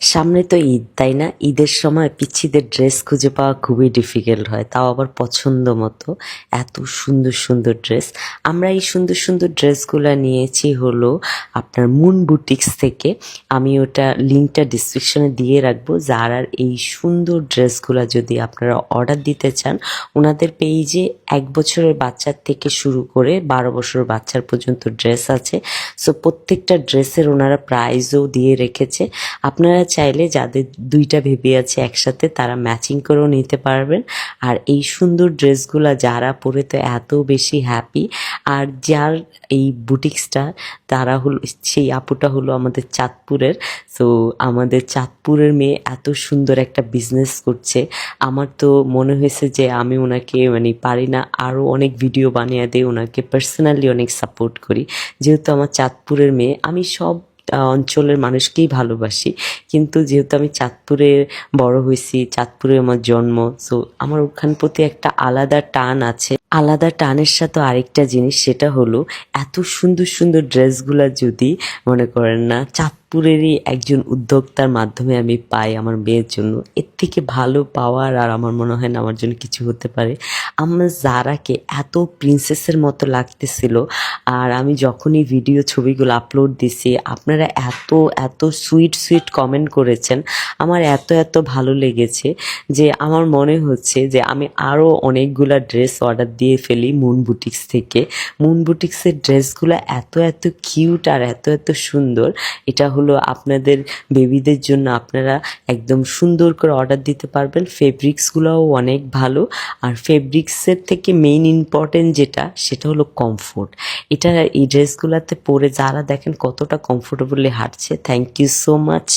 সামনে তো ঈদ, তাই না? ঈদের সময় পিচ্চিদের ড্রেস খুঁজে পাওয়া খুবই ডিফিকাল্ট হয়, তাও আবার পছন্দ মতো। এত সুন্দর সুন্দর ড্রেস। আমরা এই সুন্দর সুন্দর ড্রেসগুলো নিয়েছি হলো আপনার মুন বুটিক্স থেকে। আমি ওটা লিঙ্কটা ডিসক্রিপশনে দিয়ে রাখবো। যারার এই সুন্দর ড্রেসগুলো যদি আপনারা অর্ডার দিতে চান, ওনাদের পেজে 1 বছরের বাচ্চার থেকে শুরু করে 12 বছরের বাচ্চার পর্যন্ত ড্রেস আছে। সো প্রত্যেকটা ড্রেসের ওনারা প্রাইজও দিয়ে রেখেছে। আপনারা চাইলে যাদের দুইটা বেবি আছে একসাথে, তারা ম্যাচিং করেও নিতে পারবেন। আর এই সুন্দর ড্রেসগুলা যারা পরে তো এত বেশি হ্যাপি। আর যার এই বুটিক্সটা, তারা হলো, সেই আপুটা হলো আমাদের চাঁদপুরের। সো আমাদের চাঁদপুরের মেয়ে এত সুন্দর একটা বিজনেস করছে। আমার তো মনে হয়েছে যে আমি ওনাকে পারি না আরও অনেক ভিডিও বানিয়ে দিই, ওনাকে পার্সোনালি অনেক সাপোর্ট করি। যেহেতু আমার চাঁদপুরের মেয়ে, আমি সব অঞ্চলের মানুষকেই ভালোবাসি, কিন্তু যেহেতু আমি চাঁদপুরে বড় হয়েছি, চাঁদপুরে আমার জন্ম, সো আমার ওখান প্রতি একটা আলাদা টান আছে। আলাদা টানের সাথে আরেকটা জিনিস, সেটা হলো এত সুন্দর সুন্দর ড্রেসগুলা যদি মনে করেন না চাঁদপুরেরই একজন উদ্যোক্তার মাধ্যমে আমি পাই আমার মেয়ের জন্য, এর থেকে ভালো পাওয়ার আর আমার মনে হয় না আমার জন্য কিছু হতে পারে। আমার জারাকে এত প্রিন্সেসের মতো লাগতেছিল। আর আমি যখনই ভিডিও ছবিগুলো আপলোড দিছি, আপনারা এত এত সুইট সুইট কমেন্ট করেছেন, আমার এত এত ভালো লেগেছে যে আমার মনে হচ্ছে যে আমি আরও অনেকগুলা ড্রেস অর্ডার দিয়ে ফেলি মুন বুটিক্স থেকে। মুন বুটিক্সের ড্রেসগুলো এত এত কিউট আর এত এত সুন্দর। এটা হলো আপনাদের বেবিদের জন্য, আপনারা একদম সুন্দর করে অর্ডার দিতে পারবেন। ফেব্রিক্সগুলোও অনেক ভালো। আর ফেব্রিক্সের থেকে মেইন ইম্পর্টেন্ট যেটা, সেটা হলো কমফোর্ট। এটা এই ড্রেসগুলোতে পরে যারা দেখেন কতটা কমফোর্টেবলি হাঁটছে। Thank you so much.